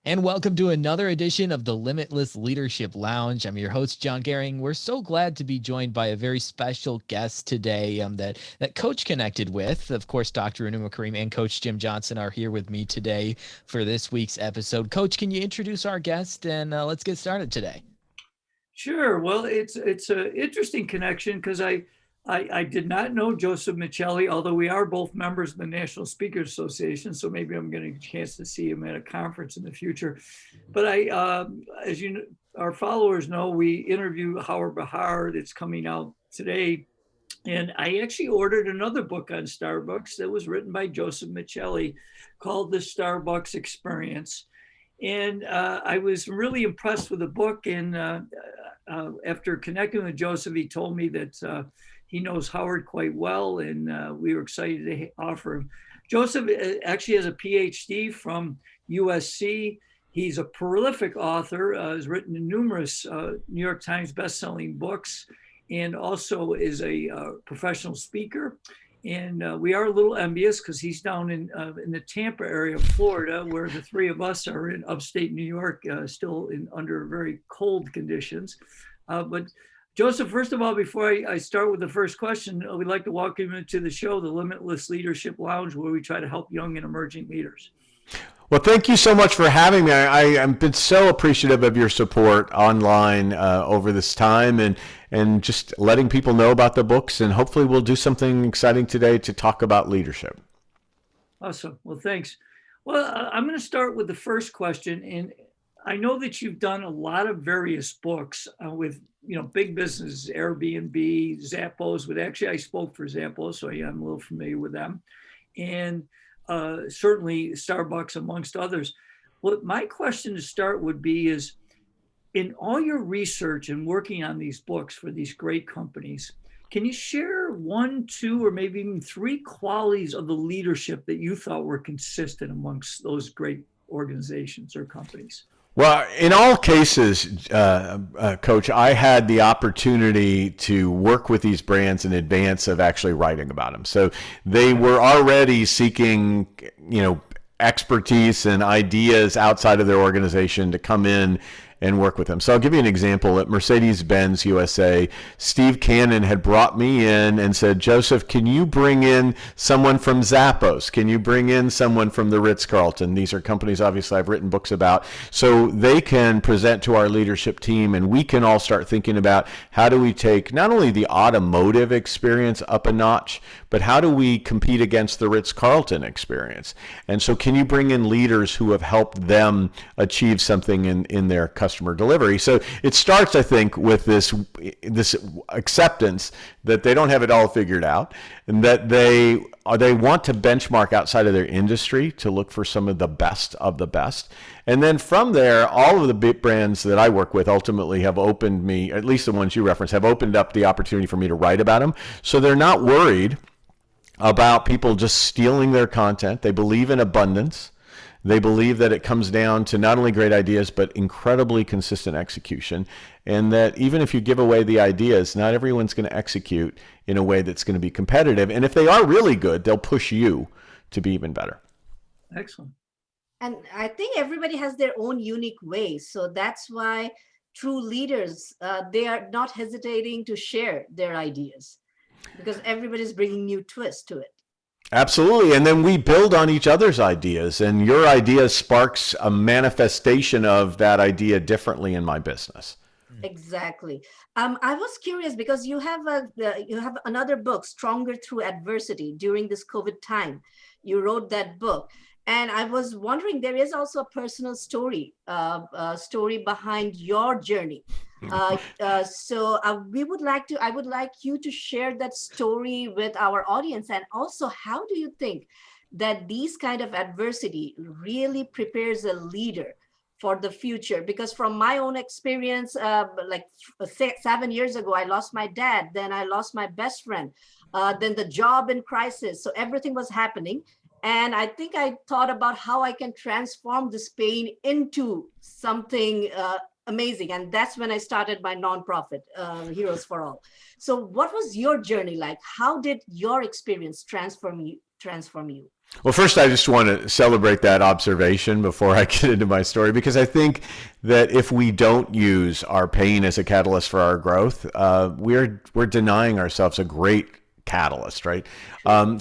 And welcome to another edition of the Limitless Leadership Lounge. I'm your host, John Gehring. We're so glad to be joined by a very special guest today that Coach connected with. Of course, Dr. Anuma Kareem and Coach Jim Johnson are here with me today for this week's episode. Coach, can you introduce our guest and let's get started today? Sure. Well, it's an interesting connection because I did not know Joseph Michelli, although we are both members of the National Speakers Association. So maybe I'm getting a chance to see him at a conference in the future. But as you know, our followers know, we interview Howard Bahar that's coming out today. And I actually ordered another book on Starbucks that was written by Joseph Michelli called The Starbucks Experience. And I was really impressed with the book. And after connecting with Joseph, he told me that he knows Howard quite well, and we were excited to offer him. Joseph actually has a PhD from USC. He's a prolific author, has written numerous New York Times bestselling books, and also is a professional speaker. And we are a little envious because he's down in the Tampa area of Florida, where the three of us are in upstate New York, still under very cold conditions. But Joseph, first of all, before I start with the first question, we'd like to welcome you to the show, the Limitless Leadership Lounge, where we try to help young and emerging leaders. Well, thank you so much for having me. I've been so appreciative of your support online over this time and just letting people know about the books. And hopefully we'll do something exciting today to talk about leadership. Awesome. Well, thanks. Well, I'm going to start with the first question. And I know that you've done a lot of various books with, big businesses, Airbnb, Zappos. But actually, I spoke for Zappos, so I'm a little familiar with them. And certainly Starbucks amongst others. Well, my question to start would be is, in all your research and working on these books for these great companies, can you share one, two, or maybe even three qualities of the leadership that you thought were consistent amongst those great organizations or companies? Well, in all cases, Coach, I had the opportunity to work with these brands in advance of actually writing about them. So they were already seeking, expertise and ideas outside of their organization to come in and work with them. So I'll give you an example. At Mercedes-Benz USA, Steve Cannon had brought me in and said, Joseph, can you bring in someone from Zappos? Can you bring in someone from the Ritz-Carlton? These are companies, obviously, I've written books about. So they can present to our leadership team, and we can all start thinking about how do we take not only the automotive experience up a notch, but how do we compete against the Ritz-Carlton experience? And so can you bring in leaders who have helped them achieve something in their customer delivery? So it starts, I think, with this acceptance that they don't have it all figured out, and that they want to benchmark outside of their industry to look for some of the best of the best. And then from there, all of the big brands that I work with ultimately have opened me, at least the ones you referenced, have opened up the opportunity for me to write about them. So they're not worried about people just stealing their content. They believe in abundance. They believe that it comes down to not only great ideas, but incredibly consistent execution. And that even if you give away the ideas, not everyone's going to execute in a way that's going to be competitive. And if they are really good, they'll push you to be even better. Excellent. And I think everybody has their own unique ways. So that's why true leaders, they are not hesitating to share their ideas because everybody's bringing new twist to it. Absolutely. And then we build on each other's ideas, and your idea sparks a manifestation of that idea differently in my business. Exactly. I was curious because you have another book, Stronger Through Adversity, during this COVID time. You wrote that book. And I was wondering, there is also a personal story behind your journey. I would like you to share that story with our audience. And also, how do you think that these kind of adversity really prepares a leader for the future? Because from my own experience, 7 years ago, I lost my dad, then I lost my best friend, then the job in crisis. So everything was happening. And I think I thought about how I can transform this pain into something amazing. And that's when I started my nonprofit, Heroes for All. So what was your journey like? How did your experience transform you? Well, first, I just want to celebrate that observation before I get into my story, because I think that if we don't use our pain as a catalyst for our growth, we're denying ourselves a great catalyst, right? But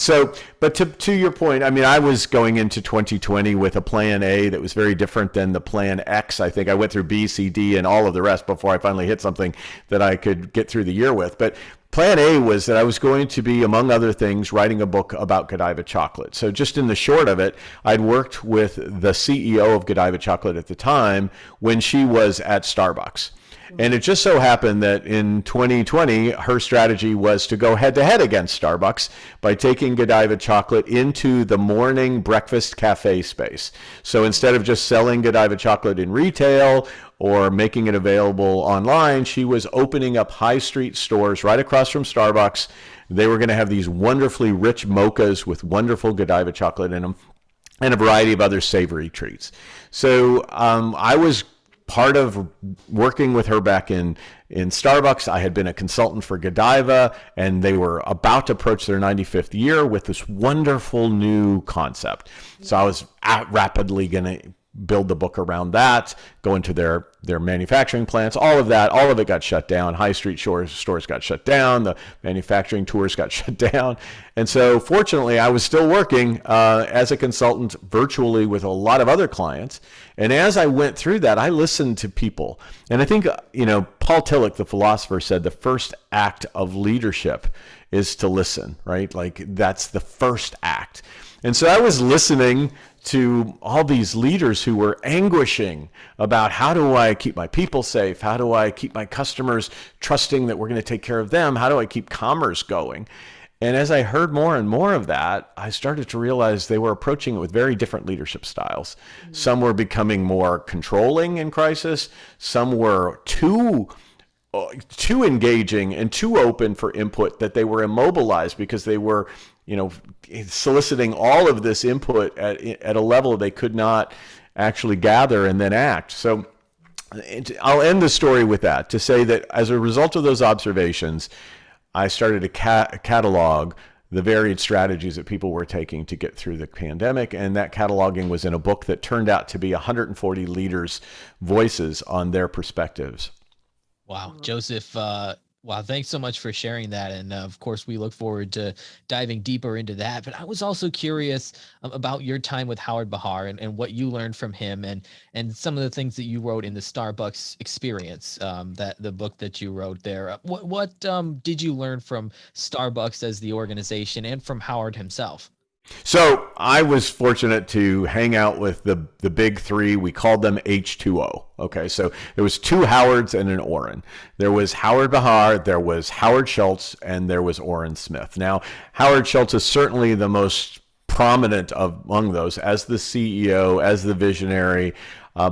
to your point, I mean, I was going into 2020 with a plan A that was very different than the plan X. I think I went through B, C, D, and all of the rest before I finally hit something that I could get through the year with. But Plan A was that I was going to be, among other things, writing a book about Godiva chocolate. So just in the short of it, I'd worked with the CEO of Godiva chocolate at the time when she was at Starbucks. And it just so happened that in 2020, her strategy was to go head to head against Starbucks by taking Godiva chocolate into the morning breakfast cafe space. So instead of just selling Godiva chocolate in retail or making it available online, she was opening up high street stores right across from Starbucks. They were going to have these wonderfully rich mochas with wonderful Godiva chocolate in them and a variety of other savory treats. So I was part of working with her back in Starbucks. I had been a consultant for Godiva, and they were about to approach their 95th year with this wonderful new concept. So I was rapidly going to build the book around that, go into their manufacturing plants, all of it got shut down. High street stores got shut down. The manufacturing tours got shut down. And so fortunately, I was still working as a consultant virtually with a lot of other clients. And as I went through that, I listened to people. And I think, Paul Tillich, the philosopher, said the first act of leadership is to listen, right? Like that's the first act. And so I was listening to all these leaders who were anguishing about how do I keep my people safe? How do I keep my customers trusting that we're going to take care of them? How do I keep commerce going? And as I heard more and more of that, I started to realize they were approaching it with very different leadership styles. Mm-hmm. Some were becoming more controlling in crisis. Some were too engaging and too open for input that they were immobilized because they were soliciting all of this input at a level they could not actually gather and then act. So I'll end the story with that to say that as a result of those observations, I started to catalog the varied strategies that people were taking to get through the pandemic. And that cataloging was in a book that turned out to be 140 leaders' voices on their perspectives. Wow, Joseph, wow, thanks so much for sharing that. And of course, we look forward to diving deeper into that. But I was also curious about your time with Howard Bahar and what you learned from him and some of the things that you wrote in the Starbucks experience, that the book that you wrote there. What did you learn from Starbucks as the organization and from Howard himself? So I was fortunate to hang out with the big three. We called them H2O. Okay, so there was two Howards and an Orrin. There was Howard Bahar, there was Howard Schultz, and there was Orrin Smith. Now, Howard Schultz is certainly the most prominent among those as the CEO, as the visionary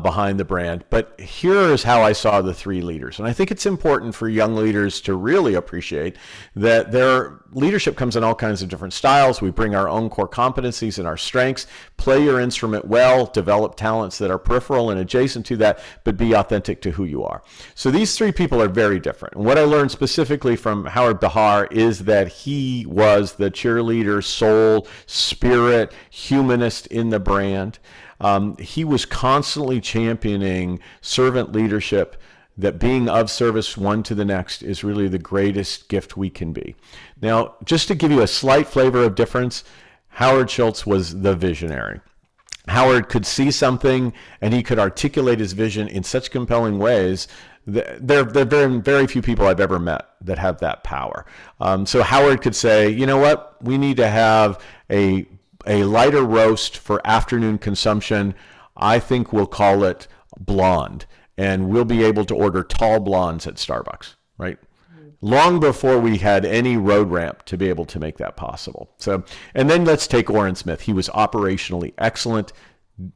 behind the brand. But here is how I saw the three leaders. And I think it's important for young leaders to really appreciate that their leadership comes in all kinds of different styles. We bring our own core competencies and our strengths, play your instrument well, develop talents that are peripheral and adjacent to that, but be authentic to who you are. So these three people are very different. And what I learned specifically from Howard Bahar is that he was the cheerleader, soul, spirit, humanist in the brand. He was constantly championing servant leadership, that being of service one to the next is really the greatest gift we can be. Now, just to give you a slight flavor of difference, Howard Schultz was the visionary. Howard could see something and he could articulate his vision in such compelling ways. There are very, very few people I've ever met that have that power. So Howard could say, you know what, we need to have a lighter roast for afternoon consumption. I think we'll call it blonde, and we'll be able to order tall blondes at Starbucks, right? Long before we had any road ramp to be able to make that possible. So, and then let's take Orrin Smith. He was operationally excellent,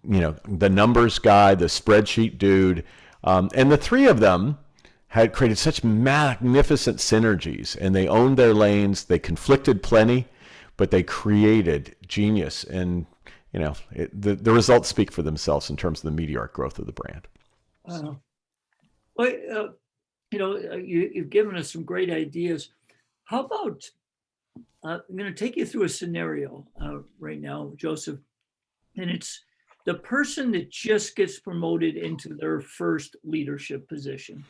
the numbers guy, the spreadsheet dude, and the three of them had created such magnificent synergies, and they owned their lanes. They conflicted plenty, but they created genius, and the results speak for themselves in terms of the meteoric growth of the brand. Well, you've given us some great ideas. How about I'm going to take you through a scenario right now, Joseph, and it's the person that just gets promoted into their first leadership position.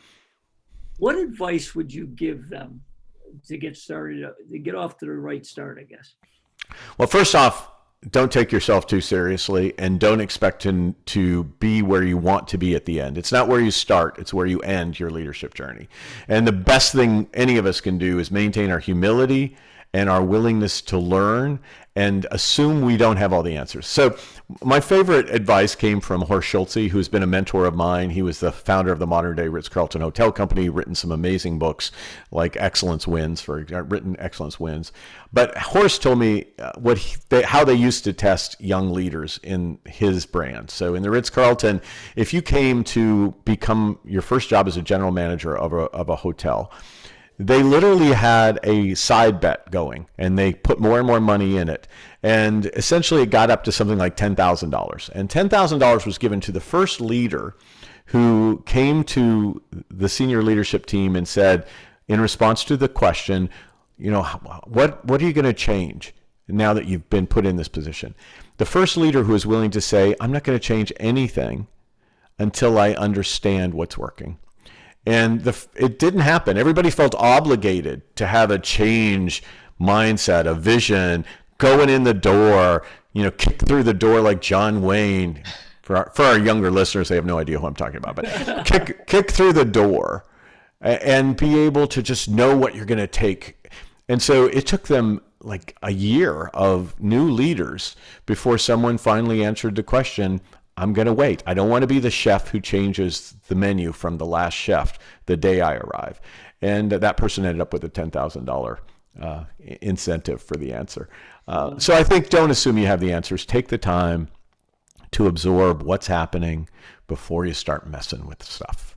What advice would you give them to get started, to get off to the right start, I guess? Well, first off, don't take yourself too seriously and don't expect to be where you want to be at the end. It's not where you start, it's where you end your leadership journey. And the best thing any of us can do is maintain our humility and our willingness to learn and assume we don't have all the answers. So my favorite advice came from Horst Schulze, who's been a mentor of mine. He was the founder of the modern day Ritz-Carlton Hotel Company, written some amazing books like Excellence Wins, written Excellence Wins. But Horst told me how they used to test young leaders in his brand. So in the Ritz-Carlton, if you came to become your first job as a general manager of a hotel, they literally had a side bet going and they put more and more money in it. And essentially it got up to something like $10,000. And $10,000 was given to the first leader who came to the senior leadership team and said, in response to the question, what are you going to change now that you've been put in this position? The first leader who was willing to say, I'm not going to change anything until I understand what's working. And it didn't happen. Everybody felt obligated to have a change mindset, a vision, going in the door, kick through the door like John Wayne. For our younger listeners, they have no idea who I'm talking about, but kick through the door and be able to just know what you're going to take. And so it took them like a year of new leaders before someone finally answered the question, I'm going to wait. I don't want to be the chef who changes the menu from the last chef the day I arrive. And that person ended up with a $10,000 incentive for the answer. So I think don't assume you have the answers. Take the time to absorb what's happening before you start messing with stuff.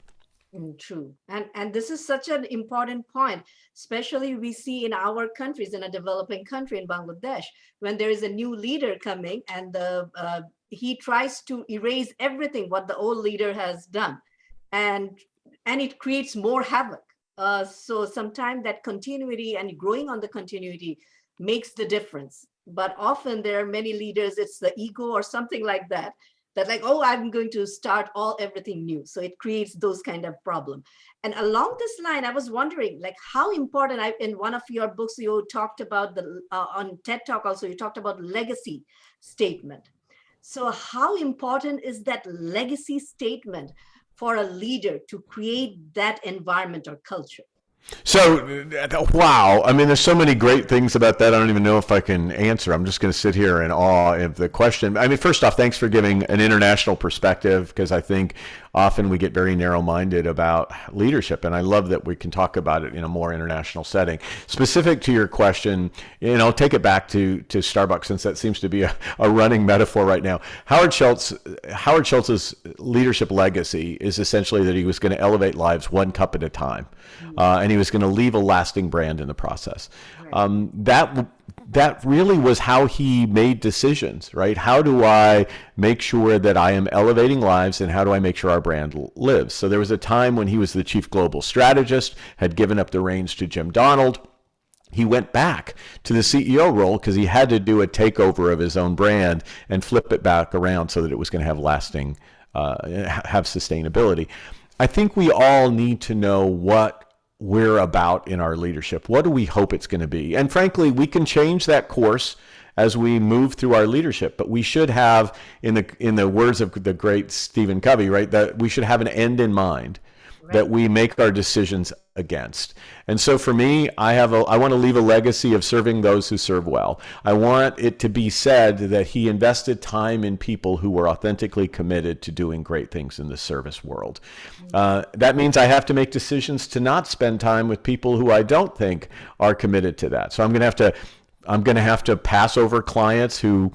True. And this is such an important point, especially we see in our countries, in a developing country in Bangladesh, when there is a new leader coming and he tries to erase everything what the old leader has done, and it creates more havoc. So sometimes that continuity and growing on the continuity makes the difference. But often there are many leaders, it's the ego or something like that like, oh, I'm going to start everything new. So it creates those kind of problem. And along this line, I was wondering, like, how important, in one of your books, you talked about on TED Talk also, you talked about legacy statement. So how important is that legacy statement for a leader to create that environment or culture? So, wow. I mean, there's so many great things about that. I don't even know if I can answer. I'm just going to sit here in awe of the question. I mean, first off, thanks for giving an international perspective, because I think often we get very narrow-minded about leadership, and I love that we can talk about it in a more international setting. Specific to your question, I'll take it back to Starbucks, since that seems to be a running metaphor right now. Howard Schultz's leadership legacy is essentially that he was going to elevate lives one cup at a time, and he was going to leave a lasting brand in the process. Right. That really was how he made decisions, right? How do I make sure that I am elevating lives, and how do I make sure our brand lives? So there was a time when he was the chief global strategist, had given up the reins to Jim Donald. He went back to the CEO role because he had to do a takeover of his own brand and flip it back around so that it was going to have lasting, have sustainability. I think we all need to know what we're about in our leadership. What do we hope it's going to be? And frankly, we can change that course as we move through our leadership, but we should have, in the words of the great Stephen Covey, right, that we should have an end in mind, right, that we make our decisions against. And so for me, I want to leave a legacy of serving those who serve well. I want it to be said that he invested time in people who were authentically committed to doing great things in the service world. That means I have to make decisions to not spend time with people who I don't think are committed to that. So I'm going to have to pass over clients who,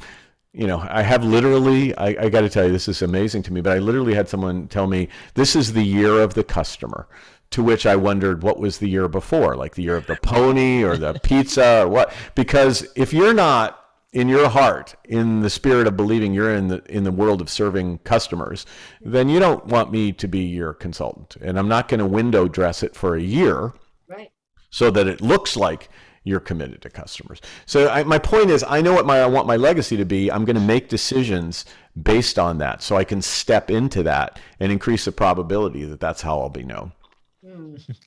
I have literally, I got to tell you, this is amazing to me, but I literally had someone tell me, this is the year of the customer. To which I wondered, what was the year before? Like the year of the pony or the pizza or what? Because if you're not in your heart, in the spirit of believing you're in the world of serving customers, then you don't want me to be your consultant. And I'm not going to window dress it for a year, right, so that it looks like you're committed to customers. So my point is, I know what I want my legacy to be. I'm going to make decisions based on that, so I can step into that and increase the probability that that's how I'll be known.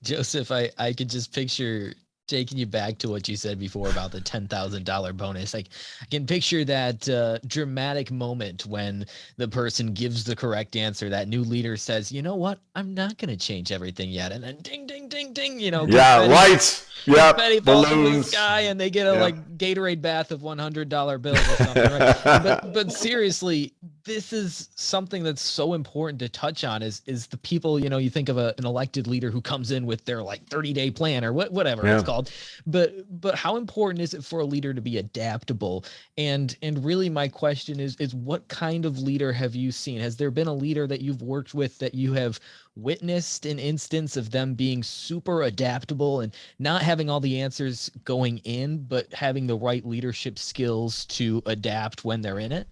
Joseph, I could just picture taking you back to what you said before about the $10,000 bonus. I can picture that dramatic moment when the person gives the correct answer. That new leader says, "You know what? I'm not going to change everything yet." And then ding, ding, ding, ding, Yeah, confetti, lights. Yeah, confetti falls from the balloons. sky, and they get a like Gatorade bath of $100 bills or something. Right? But seriously, this is something that's so important to touch on. Is the people, you think of an elected leader who comes in with their like 30-day plan or whatever it's called. But how important is it for a leader to be adaptable? And really my question is what kind of leader have you seen? Has there been a leader that you've worked with that you have witnessed an instance of them being super adaptable and not having all the answers going in, but having the right leadership skills to adapt when they're in it?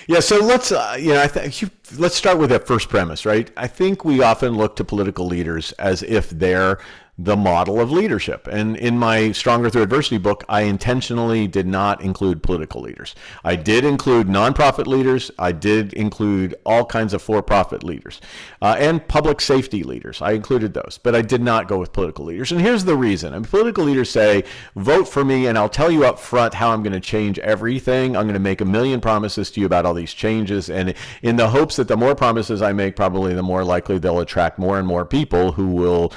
Yeah, so let's let's start with that first premise, right? I think we often look to political leaders as if they're the model of leadership. And in my Stronger Through Adversity book, I intentionally did not include political leaders. I did include nonprofit leaders. I did include all kinds of for-profit leaders and public safety leaders. I included those, but I did not go with political leaders. And here's the reason. Political leaders say, vote for me and I'll tell you up front how I'm going to change everything. I'm going to make a million promises to you about all these changes. And in the hopes that the more promises I make, probably the more likely they'll attract more and more people who will,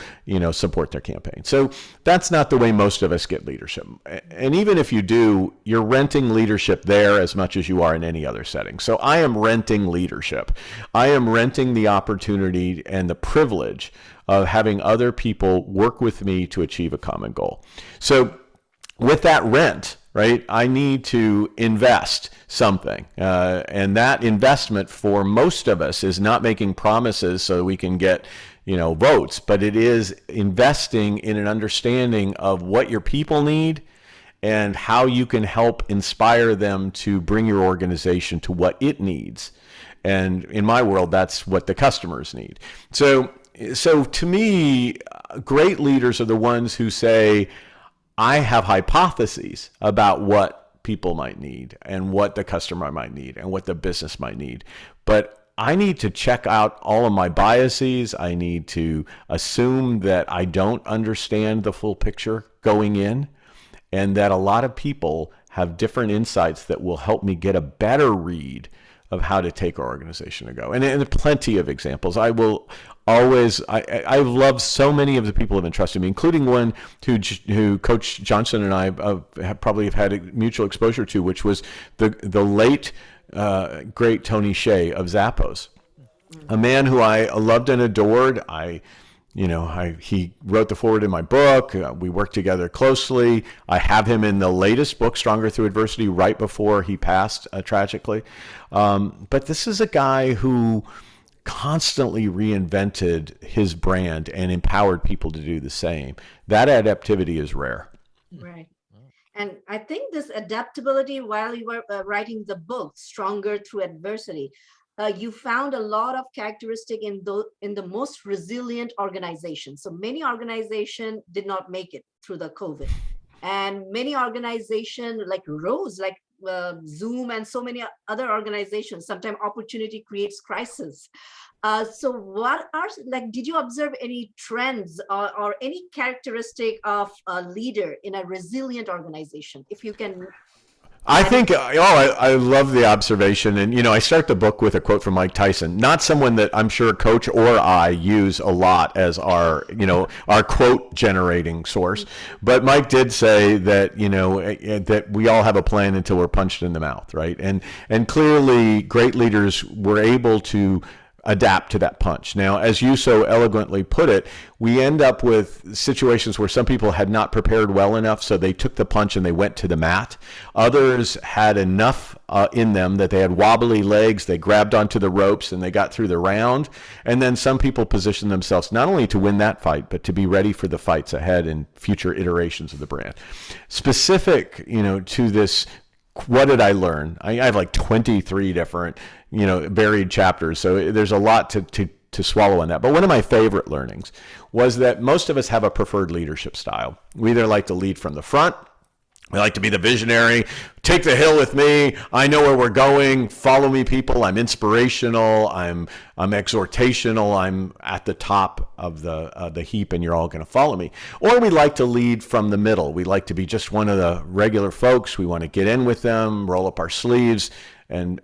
support their campaign. So that's not the way most of us get leadership. And even if you do, you're renting leadership there as much as you are in any other setting. So I am renting leadership. I am renting the opportunity and the privilege of having other people work with me to achieve a common goal. So with that rent, right, I need to invest something. And that investment for most of us is not making promises so that we can get votes, but it is investing in an understanding of what your people need and how you can help inspire them to bring your organization to what it needs. And in my world, that's what the customers need. So to me, great leaders are the ones who say, I have hypotheses about what people might need and what the customer might need and what the business might need. But I need to check out all of my biases. I need to assume that I don't understand the full picture going in, and that a lot of people have different insights that will help me get a better read of how to take our organization to go. And plenty of examples. I will always, I've loved so many of the people who have entrusted me, including one who Coach Johnson and I have had a mutual exposure to, which was the late great Tony Hsieh of Zappos, a man who I loved and adored. He wrote the foreword in my book. We worked together closely. I have him in the latest book, Stronger Through Adversity, right before he passed tragically. But this is a guy who constantly reinvented his brand and empowered people to do the same. That adaptivity is rare. Right. And I think this adaptability, while you were writing the book, Stronger Through Adversity, you found a lot of characteristic in the most resilient organizations. So many organizations did not make it through the COVID. And many organizations like Rose, like Zoom and so many other organizations, sometimes opportunity creates crisis. So what are, did you observe any trends or any characteristic of a leader in a resilient organization? If you can. I think, I love the observation. And, I start the book with a quote from Mike Tyson, not someone that I'm sure Coach or I use a lot as our quote generating source. But Mike did say that, that we all have a plan until we're punched in the mouth, right? And clearly great leaders were able to adapt to that punch. Now, as you so eloquently put it, we end up with situations where some people had not prepared well enough, so they took the punch and they went to the mat. Others had enough in them that they had wobbly legs, they grabbed onto the ropes and they got through the round. And then some people positioned themselves not only to win that fight, but to be ready for the fights ahead in future iterations of the brand. Specific, to this, what did I learn? I have like 23 different, varied chapters. So there's a lot to to swallow on that. But one of my favorite learnings was that most of us have a preferred leadership style. We either like to lead from the front. We like to be the visionary. Take the hill with me. I know where we're going. Follow me, people. I'm inspirational. I'm exhortational. I'm at the top of the heap, and you're all going to follow me. Or we like to lead from the middle. We like to be just one of the regular folks. We want to get in with them, roll up our sleeves, and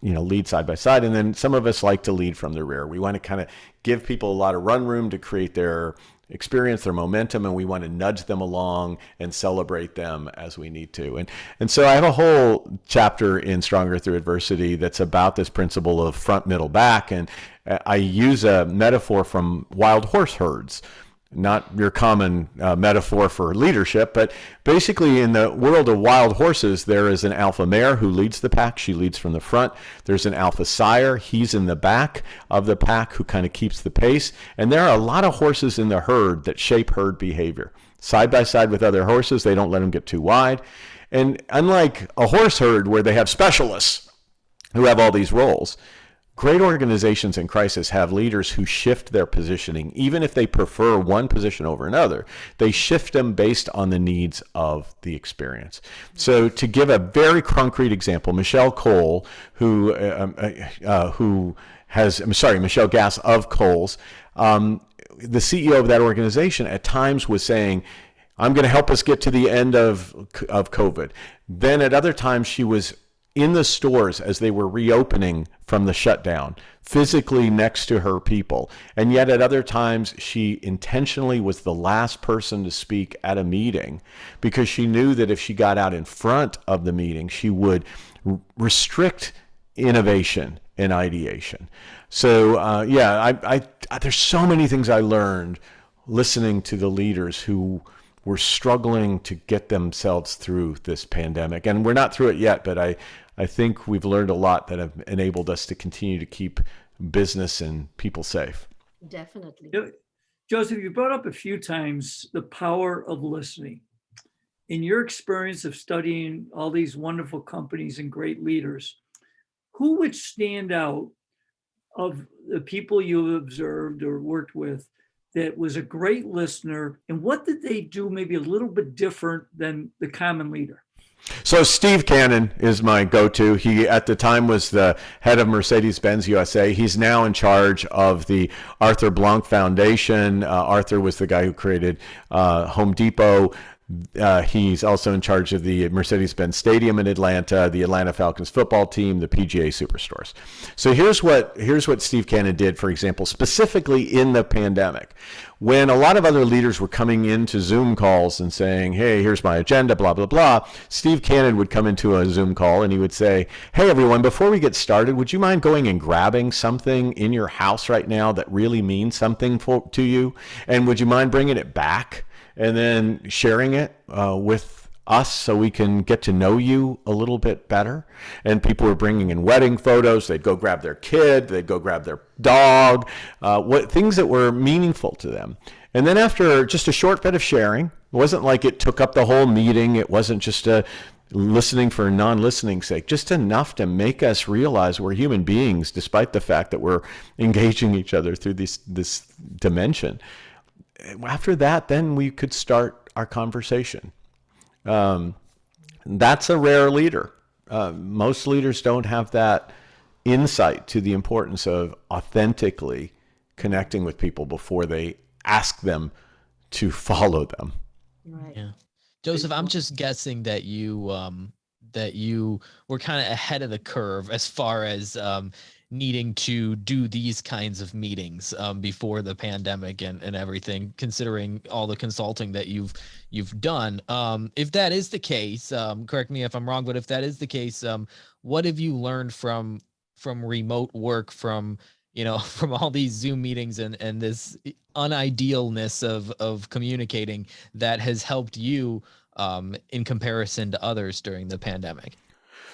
lead side by side. And then some of us like to lead from the rear. We want to kind of give people a lot of run room to create their experience, their momentum, and we want to nudge them along and celebrate them as we need to. And so I have a whole chapter in Stronger Through Adversity that's about this principle of front, middle, back. And I use a metaphor from wild horse herds. Not your common metaphor for leadership, but basically in the world of wild horses, there is an alpha mare who leads the pack. She leads from the front. There's an alpha sire. He's in the back of the pack who kind of keeps the pace. And there are a lot of horses in the herd that shape herd behavior. Side by side with other horses, they don't let them get too wide. And unlike a horse herd where they have specialists who have all these roles, great organizations in crisis have leaders who shift their positioning. Even if they prefer one position over another, they shift them based on the needs of the experience. So to give a very concrete example, Michelle Cole, Michelle Gass of Kohl's, the CEO of that organization at times was saying, I'm going to help us get to the end of COVID. Then at other times she was in the stores as they were reopening from the shutdown, physically next to her people. And yet at other times, she intentionally was the last person to speak at a meeting because she knew that if she got out in front of the meeting, she would restrict innovation and ideation. So there's so many things I learned listening to the leaders who were struggling to get themselves through this pandemic. And we're not through it yet, but I think we've learned a lot that have enabled us to continue to keep business and people safe. Definitely. Joseph, you brought up a few times the power of listening. In your experience of studying all these wonderful companies and great leaders, who would stand out of the people you observed or worked with that was a great listener, and what did they do maybe a little bit different than the common leader? So Steve Cannon is my go-to. He at the time was the head of Mercedes-Benz USA. He's now in charge of the Arthur Blanc Foundation. Arthur was the guy who created Home Depot. He's also in charge of the Mercedes-Benz Stadium in Atlanta, the Atlanta Falcons football team, the PGA Superstores. So here's what Steve Cannon did, for example, specifically in the pandemic. When a lot of other leaders were coming into Zoom calls and saying, hey, here's my agenda, blah, blah, blah, Steve Cannon would come into a Zoom call and he would say, hey, everyone, before we get started, would you mind going and grabbing something in your house right now that really means something to you? And would you mind bringing it back and then sharing it with us so we can get to know you a little bit better? And people were bringing in wedding photos. They'd go grab their kid. They'd go grab their dog, things that were meaningful to them. And then after just a short bit of sharing, it wasn't like it took up the whole meeting. It wasn't just a listening for non-listening's sake, just enough to make us realize we're human beings, despite the fact that we're engaging each other through this dimension. After that, then we could start our conversation. That's a rare leader. Most leaders don't have that insight to the importance of authentically connecting with people before they ask them to follow them. Right. Yeah. Joseph, I'm just guessing that you were kind of ahead of the curve as far as needing to do these kinds of meetings before the pandemic and everything, considering all the consulting that you've done. If that is the case, correct me if I'm wrong, but if that is the case, what have you learned from remote work, from all these Zoom meetings and this unidealness of communicating that has helped you in comparison to others during the pandemic?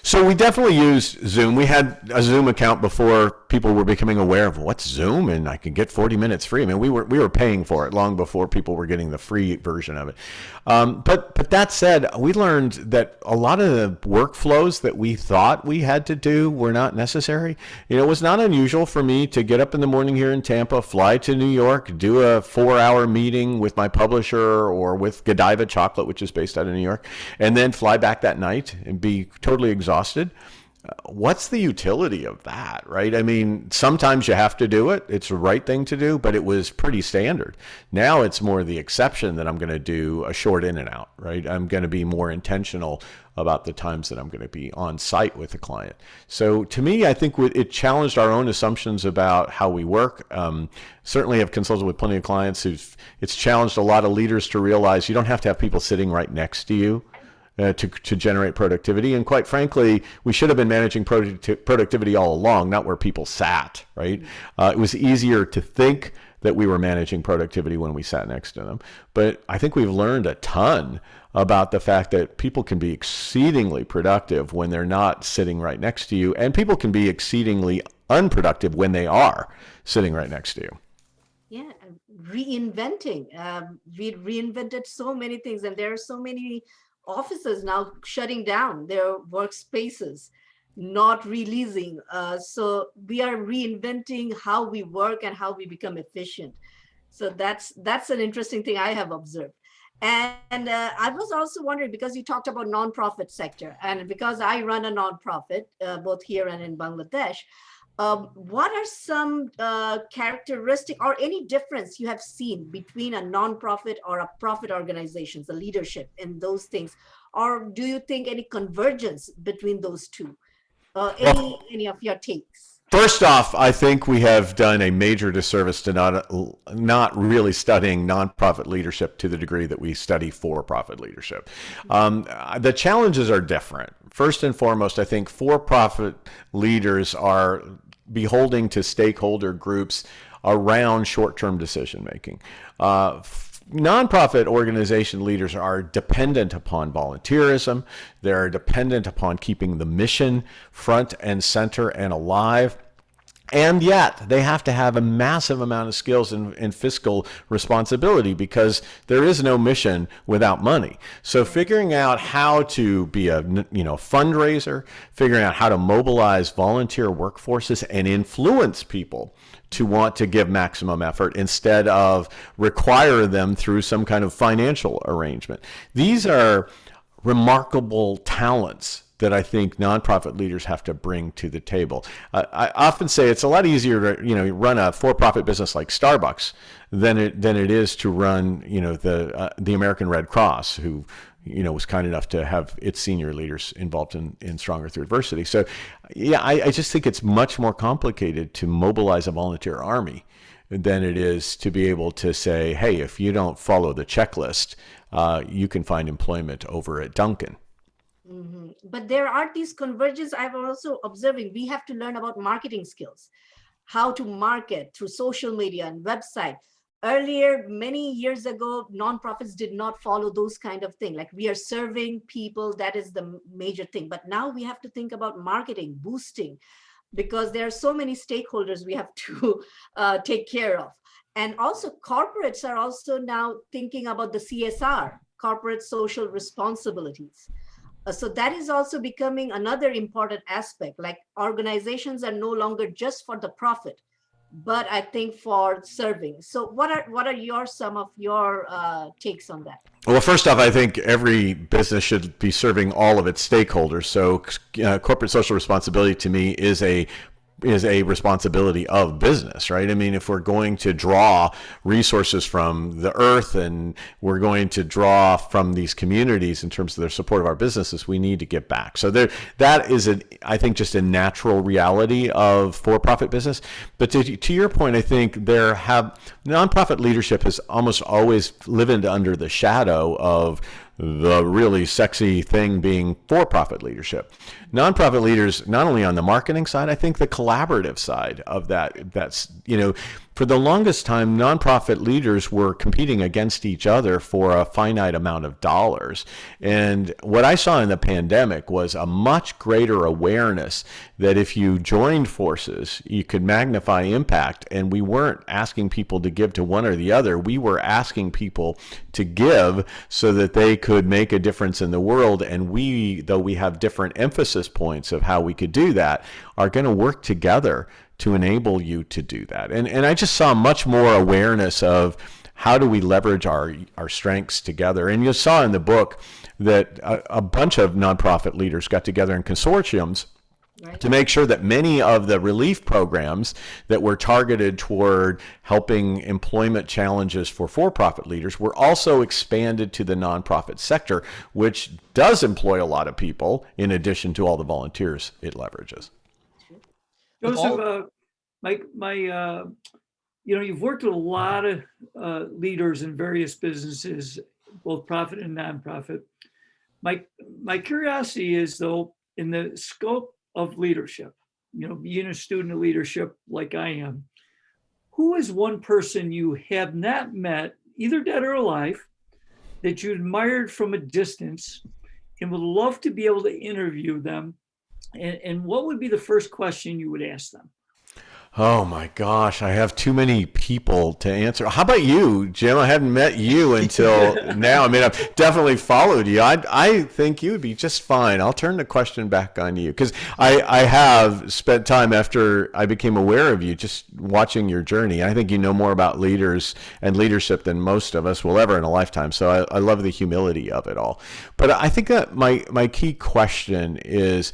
So we definitely used Zoom. We had a Zoom account before people were becoming aware of what's Zoom and I can get 40 minutes free. I mean, we were paying for it long before people were getting the free version of it. But that said, we learned that a lot of the workflows that we thought we had to do were not necessary. It was not unusual for me to get up in the morning here in Tampa, fly to New York, do a 4-hour meeting with my publisher or with Godiva Chocolate, which is based out of New York, and then fly back that night and be totally exhausted. What's the utility of that, right? I mean, sometimes you have to do it. It's the right thing to do, but it was pretty standard. Now it's more the exception that I'm going to do a short in and out, right? I'm going to be more intentional about the times that I'm going to be on site with the client. So to me, I think it challenged our own assumptions about how we work. Certainly I've consulted with plenty of clients it's challenged a lot of leaders to realize you don't have to have people sitting right next to you to generate productivity. And quite frankly, we should have been managing productivity all along, not where people sat, right? It was easier to think that we were managing productivity when we sat next to them. But I think we've learned a ton about the fact that people can be exceedingly productive when they're not sitting right next to you, and people can be exceedingly unproductive when they are sitting right next to you. Yeah, reinventing. We reinvented so many things, and there are so many offices now shutting down their workspaces, not releasing. So we are reinventing how we work and how we become efficient. So that's an interesting thing I have observed. And I was also wondering, because you talked about nonprofit sector, and because I run a nonprofit both here and in Bangladesh, what are some characteristic or any difference you have seen between a nonprofit or a profit organizations, the leadership in those things? Or do you think any convergence between those two? Any of your takes? First off, I think we have done a major disservice to not really studying nonprofit leadership to the degree that we study for-profit leadership. The challenges are different. First and foremost, I think for-profit leaders are beholding to stakeholder groups around short-term decision-making. Nonprofit organization leaders are dependent upon volunteerism. They're dependent upon keeping the mission front and center and alive. And yet they have to have a massive amount of skills and fiscal responsibility, because there is no mission without money. So figuring out how to be a fundraiser, figuring out how to mobilize volunteer workforces and influence people to want to give maximum effort instead of require them through some kind of financial arrangement. These are remarkable talents that I think nonprofit leaders have to bring to the table. I often say it's a lot easier to run a for-profit business like Starbucks than it is to run the American Red Cross, who was kind enough to have its senior leaders involved in Stronger Through Adversity. So yeah, I just think it's much more complicated to mobilize a volunteer army than it is to be able to say, hey, if you don't follow the checklist, you can find employment over at Dunkin'. Mm-hmm. But there are these convergences. I'm also observing we have to learn about marketing skills, how to market through social media and website. Earlier, many years ago, nonprofits did not follow those kind of thing. Like, we are serving people, that is the major thing. But now we have to think about marketing, boosting, because there are so many stakeholders we have to take care of. And also corporates are also now thinking about the CSR, corporate social responsibilities. So that is also becoming another important aspect. Like, organizations are no longer just for the profit, but I think for serving. So what are some of your takes on that? Well, first off, I think every business should be serving all of its stakeholders. So corporate social responsibility to me is a responsibility of business, right? I mean, if we're going to draw resources from the earth and we're going to draw from these communities in terms of their support of our businesses, we need to give back. So that is, I think, just a natural reality of for-profit business. But to your point, I think nonprofit leadership has almost always lived under the shadow of the really sexy thing being for-profit leadership. Nonprofit leaders, not only on the marketing side, I think the collaborative side of that's, for the longest time, nonprofit leaders were competing against each other for a finite amount of dollars. And what I saw in the pandemic was a much greater awareness that if you joined forces, you could magnify impact. And we weren't asking people to give to one or the other. We were asking people to give so that they could make a difference in the world. And we, though we have different emphasis points of how we could do that, are going to work together to enable you to do that. And I just saw much more awareness of how do we leverage our strengths together. And you saw in the book that a bunch of nonprofit leaders got together in consortiums to make sure that many of the relief programs that were targeted toward helping employment challenges for for-profit leaders were also expanded to the nonprofit sector, which does employ a lot of people in addition to all the volunteers it leverages. Joseph, you've worked with a lot of leaders in various businesses, both profit and nonprofit. My curiosity is, though, in the scope of leadership, being a student of leadership like I am, who is one person you have not met, either dead or alive, that you admired from a distance and would love to be able to interview them? And what would be the first question you would ask them? Oh my gosh, I have too many people to answer. How about you, Jim? I haven't met you until now. I mean, I've definitely followed you. I think you would be just fine. I'll turn the question back on you because I have spent time after I became aware of you just watching your journey. I think you know more about leaders and leadership than most of us will ever in a lifetime. So I love the humility of it all. But I think that my key question is,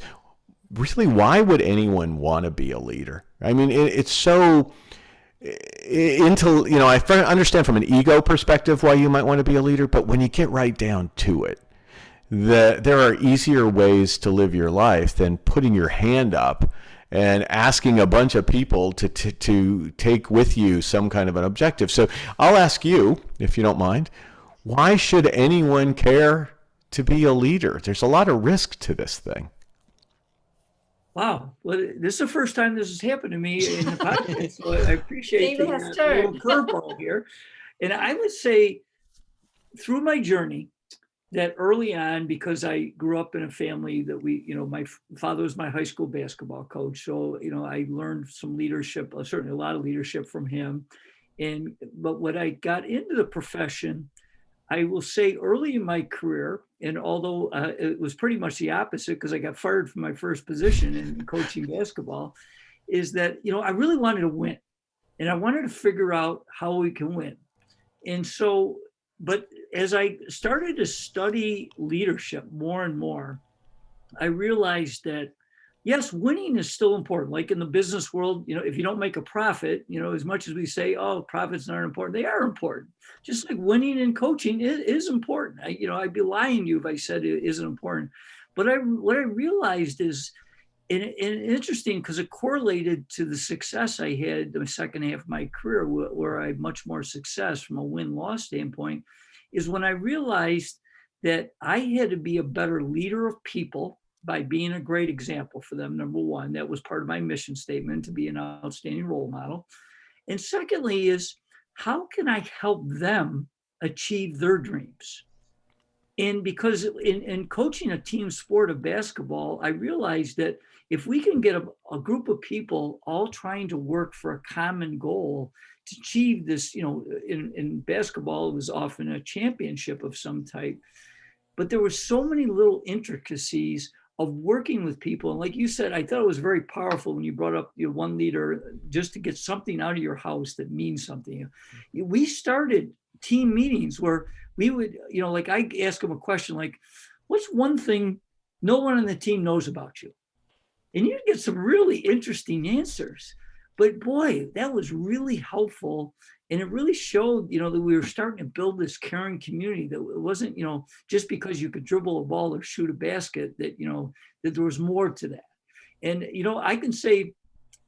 really, why would anyone want to be a leader? I mean, it's so I understand from an ego perspective why you might want to be a leader, but when you get right down to it, there are easier ways to live your life than putting your hand up and asking a bunch of people to take with you some kind of an objective. So I'll ask you, if you don't mind, why should anyone care to be a leader? There's a lot of risk to this thing. Wow. Well, this is the first time this has happened to me in the podcast. So I appreciate the little curveball here. And I would say through my journey that early on, because I grew up in a family that my father was my high school basketball coach. So, I learned some leadership, certainly a lot of leadership from him. But when I got into the profession, I will say early in my career, and although it was pretty much the opposite because I got fired from my first position in coaching basketball, is that, I really wanted to win and I wanted to figure out how we can win. And so, but as I started to study leadership more and more, I realized that yes, winning is still important. Like in the business world, if you don't make a profit, as much as we say, oh, profits aren't important, they are important. Just like winning in coaching is important. I'd be lying to you if I said it isn't important. But what I realized is, and interesting because it correlated to the success I had the second half of my career, where I had much more success from a win-loss standpoint, is when I realized that I had to be a better leader of people by being a great example for them. Number one, that was part of my mission statement, to be an outstanding role model. And secondly is, how can I help them achieve their dreams? And because in coaching a team sport of basketball, I realized that if we can get a group of people all trying to work for a common goal to achieve this, in basketball, it was often a championship of some type, but there were so many little intricacies of working with people. And like you said, I thought it was very powerful when you brought up one leader, just to get something out of your house that means something. We started team meetings where we would, like I ask them a question like, what's one thing no one on the team knows about you? And you get some really interesting answers. But boy, that was really helpful. And it really showed, that we were starting to build this caring community, that it wasn't, just because you could dribble a ball or shoot a basket, that, that there was more to that. And, I can say,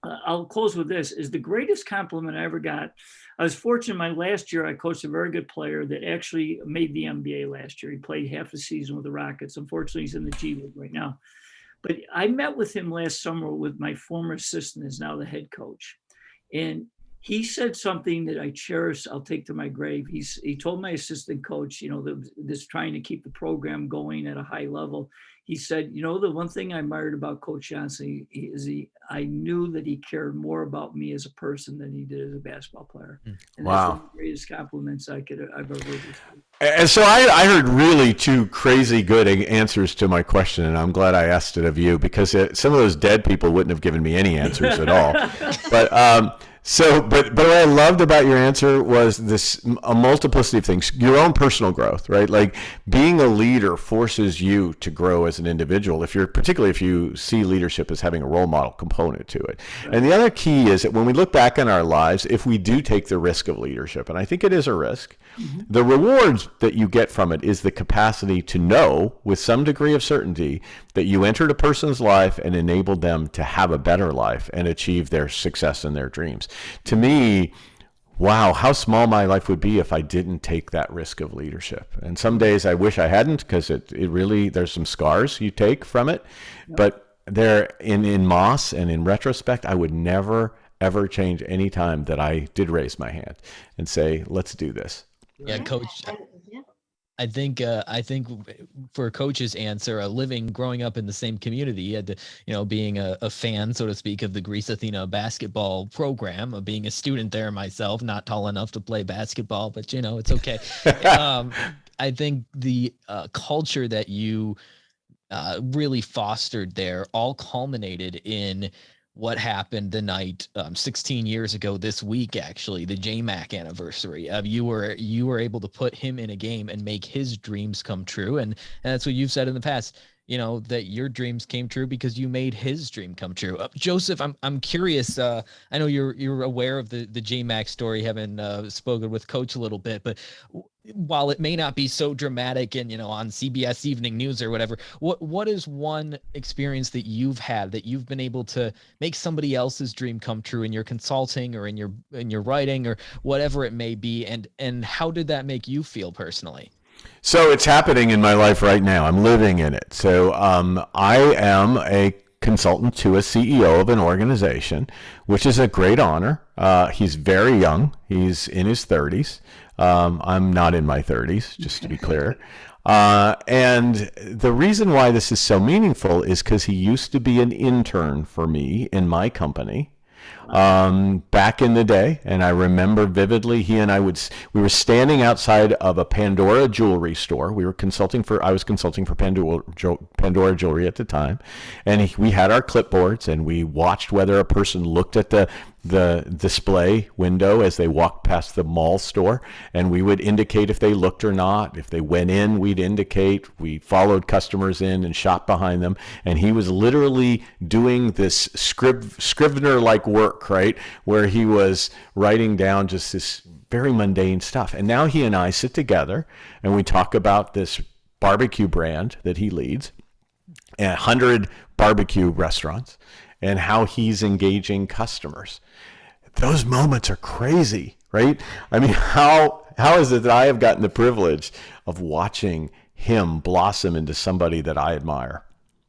I'll close with this, is the greatest compliment I ever got. I was fortunate my last year, I coached a very good player that actually made the NBA last year. He played half a season with the Rockets. Unfortunately, he's in the G League right now. But I met with him last summer with my former assistant, is now the head coach. And he said something that I cherish, I'll take to my grave. He told my assistant coach, this trying to keep the program going at a high level. He said, the one thing I admired about Coach Johnson is I knew that he cared more about me as a person than he did as a basketball player. And that's one of the greatest compliments I've ever received. And so I heard really two crazy good answers to my question, and I'm glad I asked it of you, because some of those dead people wouldn't have given me any answers at all. But what I loved about your answer was a multiplicity of things, your own personal growth, right? Like being a leader forces you to grow as an individual, particularly if you see leadership as having a role model component to it. Right. And the other key is that when we look back on our lives, if we do take the risk of leadership, and I think it is a risk, the rewards that you get from it is the capacity to know with some degree of certainty that you entered a person's life and enabled them to have a better life and achieve their success and their dreams. To me, wow, how small my life would be if I didn't take that risk of leadership. And some days I wish I hadn't, because it really, there's some scars you take from it. Yep. But there in Moss and in retrospect, I would never, ever change any time that I did raise my hand and say, let's do this. Yeah, Coach. I think for Coach's answer, growing up in the same community, he had to, being a fan, so to speak, of the Greece Athena basketball program, of being a student there myself, not tall enough to play basketball, but it's okay. I think the culture that you really fostered there all culminated in what happened the night 16 years ago this week, actually, the JMac anniversary. You were able to put him in a game and make his dreams come true. And that's what you've said in the past, that your dreams came true because you made his dream come true. Joseph, I'm curious. I know you're aware of the JMac story, having spoken with Coach a little bit, but while it may not be so dramatic and, on CBS Evening News or whatever, what is one experience that you've had that you've been able to make somebody else's dream come true in your consulting or in your writing or whatever it may be? And how did that make you feel personally? So it's happening in my life right now. I'm living in it. So I am a consultant to a CEO of an organization, which is a great honor. He's very young. He's in his 30s. I'm not in my 30s, just to be clear. And the reason why this is so meaningful is because he used to be an intern for me in my company back in the day. And I remember vividly, he and I we were standing outside of a Pandora jewelry store. I was consulting for Pandora jewelry at the time. And we had our clipboards and we watched whether a person looked at the display window as they walked past the mall store, and we would indicate if they looked or not. If they went in, we'd indicate. We followed customers in and shopped behind them, and he was literally doing this Scrivener-like work, right, where he was writing down just this very mundane stuff. And now he and I sit together and we talk about this barbecue brand that he leads, 100 barbecue restaurants, and how he's engaging customers. Those moments are crazy, right? I mean, how is it that I have gotten the privilege of watching him blossom into somebody that I admire?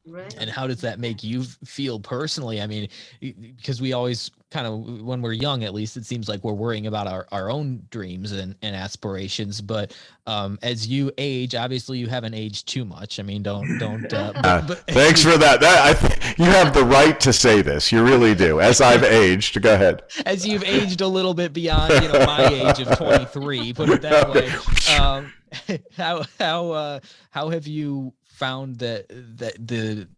Right. And how does that make you feel personally? I mean, because we always kind of, when we're young, at least, it seems like we're worrying about our own dreams and aspirations. But as you age, obviously you haven't aged too much. I mean, don't. Thanks for that. You have the right to say this. You really do. As I've aged, go ahead. As you've aged a little bit beyond, my age of 23, put it that way. How have you found that the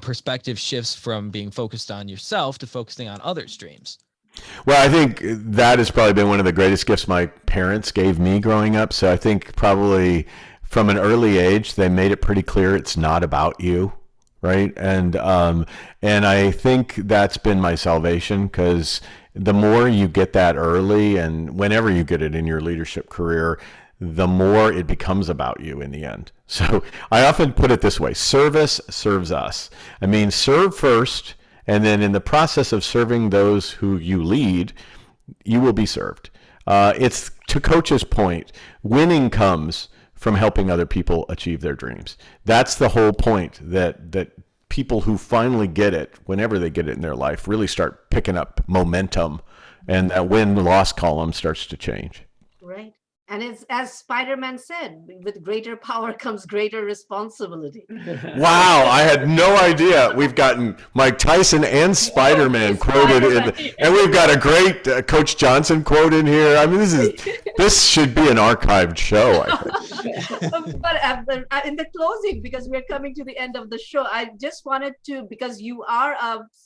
perspective shifts from being focused on yourself to focusing on others' dreams? Well, I think that has probably been one of the greatest gifts my parents gave me growing up. So I think probably from an early age, they made it pretty clear it's not about you, right? And I think that's been my salvation, because the more you get that early, and whenever you get it in your leadership career, the more it becomes about you in the end. So I often put it this way: service serves us. I mean, serve first, and then in the process of serving those who you lead, you will be served. It's, to Coach's point, winning comes from helping other people achieve their dreams. That's the whole point that people who finally get it, whenever they get it in their life, really start picking up momentum, and that win-loss column starts to change. Right. And it's as Spider-Man said, with greater power comes greater responsibility. Wow, I had no idea. We've gotten Mike Tyson and Spider-Man quoted and we've got a great Coach Johnson quote in here. I mean, this should be an archived show, I think. But in the closing, because we're coming to the end of the show, I just wanted to, because you are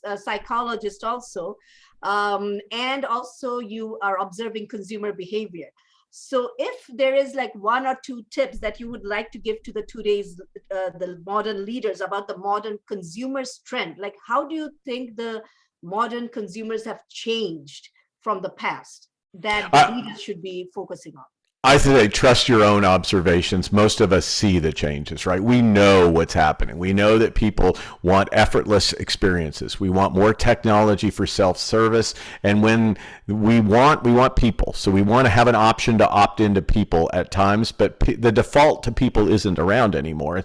a psychologist also, and also you are observing consumer behavior. So if there is like 1 or 2 tips that you would like to give to the modern leaders about the modern consumers trend, like how do you think the modern consumers have changed from the past that the leaders should be focusing on? I say trust your own observations. Most of us see the changes, right? We know what's happening. We know that people want effortless experiences. We want more technology for self-service. And when we want people. So we want to have an option to opt into people at times, but the default to people isn't around anymore.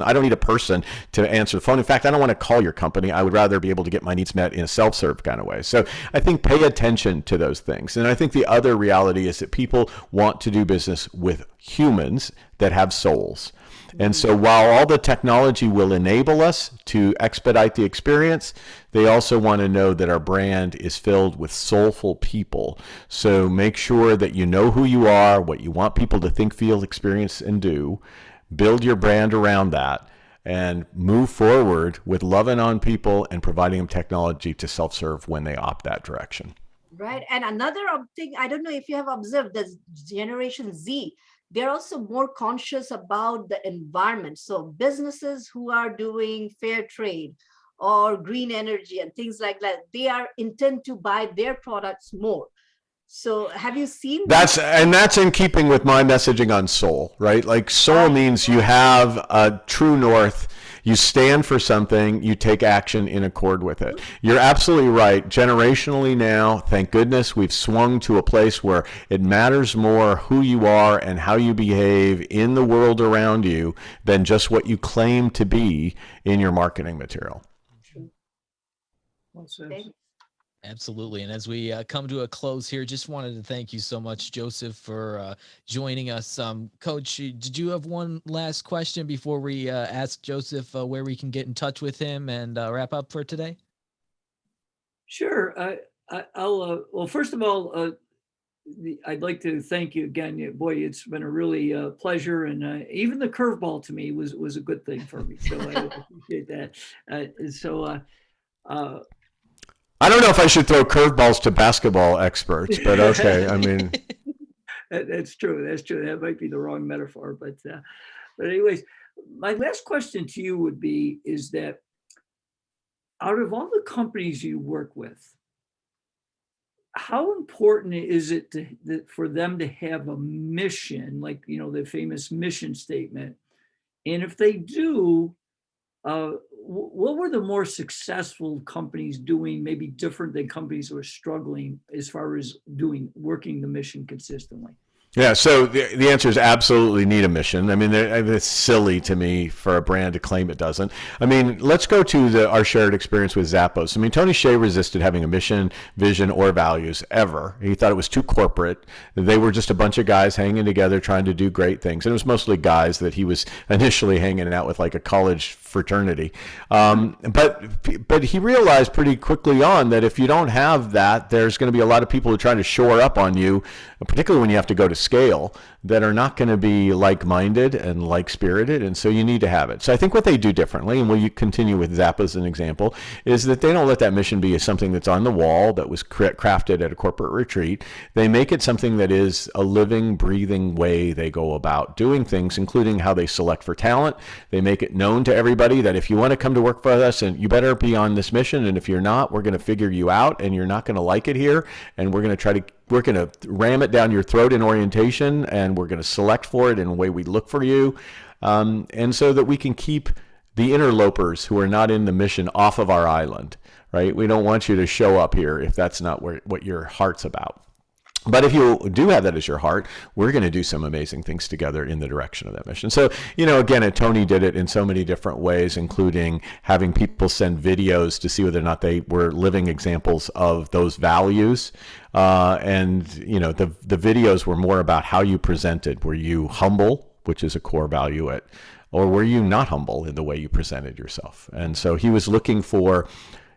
I don't need a person to answer the phone. In fact, I don't want to call your company. I would rather be able to get my needs met in a self-serve kind of way. So I think pay attention to those things. And I think the other reality is that people want to do business with humans that have souls. And so while all the technology will enable us to expedite the experience, they also want to know that our brand is filled with soulful people. So make sure that you know who you are, what you want people to think, feel, experience, and do. Build your brand around that and move forward with loving on people and providing them technology to self-serve when they opt that direction. Right. And another thing, I don't know if you have observed, the Generation Z, they're also more conscious about the environment. So businesses who are doing fair trade or green energy and things like that, they are intent to buy their products more. So have you seen that's in keeping with my messaging on soul, right? Like soul means you have a true north, you stand for something, you take action in accord with it. You're absolutely right. Generationally now, thank goodness, we've swung to a place where it matters more who you are and how you behave in the world around you than just what you claim to be in your marketing material. Well said. Okay. Absolutely. And as we come to a close here, just wanted to thank you so much, Joseph, for joining us. Coach, did you have one last question before we ask Joseph where we can get in touch with him and wrap up for today? Sure. I'll well, first of all, I'd like to thank you again. Boy, it's been a really pleasure, and even the curveball to me was a good thing for me. So I appreciate that. I don't know if I should throw curveballs to basketball experts, but okay. I mean, that's true. That's true. That might be the wrong metaphor, but anyways, my last question to you would be: is that out of all the companies you work with, how important is it for them to have a mission, like the famous mission statement? And if they do, what were the more successful companies doing, maybe different than companies who are struggling as far as working the mission consistently? Yeah, so the answer is absolutely need a mission. I mean, it's silly to me for a brand to claim it doesn't. I mean, let's go to our shared experience with Zappos. I mean, Tony Hsieh resisted having a mission, vision, or values ever. He thought it was too corporate. They were just a bunch of guys hanging together trying to do great things. And it was mostly guys that he was initially hanging out with, like a college fraternity. But he realized pretty quickly on that if you don't have that, there's going to be a lot of people who are trying to shore up on you, particularly when you have to go to scale, that are not going to be like-minded and like-spirited, and so you need to have it. So I think what they do differently, and we'll continue with Zappos as an example, is that they don't let that mission be something that's on the wall that was crafted at a corporate retreat. They make it something that is a living, breathing way they go about doing things, including how they select for talent. They make it known to everybody that if you want to come to work for us, and you better be on this mission, and if you're not, we're going to figure you out, and you're not going to like it here, and we're going to ram it down your throat in orientation, and we're going to select for it in the way we look for you, and so that we can keep the interlopers who are not in the mission off of our island, right? We don't want you to show up here if that's not what your heart's about. But if you do have that as your heart, we're going to do some amazing things together in the direction of that mission. So, again, and Tony did it in so many different ways, including having people send videos to see whether or not they were living examples of those values. And the videos were more about how you presented. Were you humble, which is a core value or were you not humble in the way you presented yourself? And so he was looking for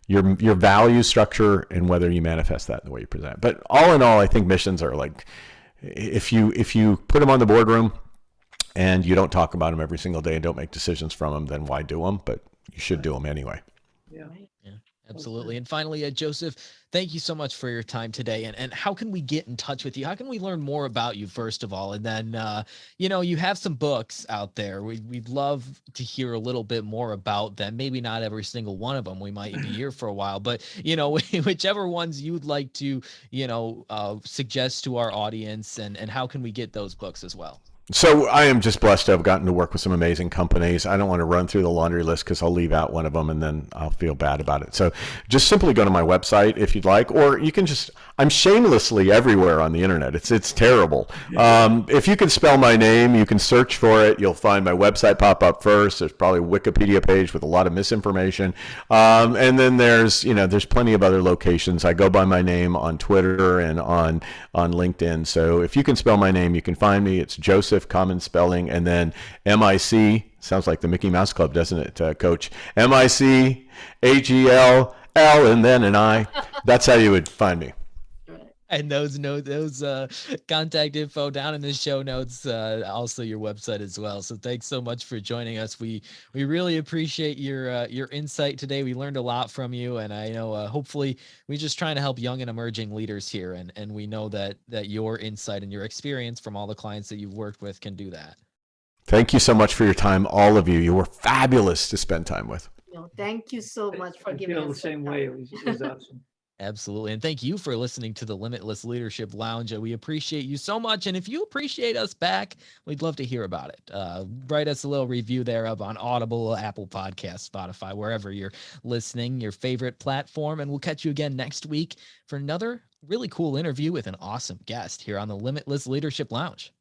your value structure and whether you manifest that in the way you present. But all in all, I think missions are like, if you put them on the boardroom and you don't talk about them every single day and don't make decisions from them, then why do them? But you should do them anyway. Yeah. Yeah, absolutely. And finally, Joseph, thank you so much for your time today. And how can we get in touch with you? How can we learn more about you, first of all? And then, you have some books out there. We'd love to hear a little bit more about them. Maybe not every single one of them. We might be here for a while, but, whichever ones you'd like to, suggest to our audience, and how can we get those books as well? So I am just blessed to have gotten to work with some amazing companies. I don't want to run through the laundry list because I'll leave out one of them and then I'll feel bad about it. So just simply go to my website if you'd like, or you can I'm shamelessly everywhere on the internet. It's terrible. If you can spell my name, you can search for it. You'll find my website pop up first. There's probably a Wikipedia page with a lot of misinformation. And then there's plenty of other locations. I go by my name on Twitter and on LinkedIn. So if you can spell my name, you can find me. It's Joseph, common spelling, and then MIC. Sounds like the Mickey Mouse Club, doesn't it, Coach? MICHELL, and then an I. That's how you would find me. And those contact info down in the show notes, also your website as well. So thanks so much for joining us. We really appreciate your insight today. We learned a lot from you, and I know hopefully we're just trying to help young and emerging leaders here, and we know that your insight and your experience from all the clients that you've worked with can do that. Thank you so much for your time, all of you. You were fabulous to spend time with. Thank you so much for giving us the same way. It was awesome. Absolutely. And thank you for listening to the Limitless Leadership Lounge. We appreciate you so much. And if you appreciate us back, we'd love to hear about it. Write us a little review there up on Audible, Apple Podcasts, Spotify, wherever you're listening, your favorite platform. And we'll catch you again next week for another really cool interview with an awesome guest here on the Limitless Leadership Lounge.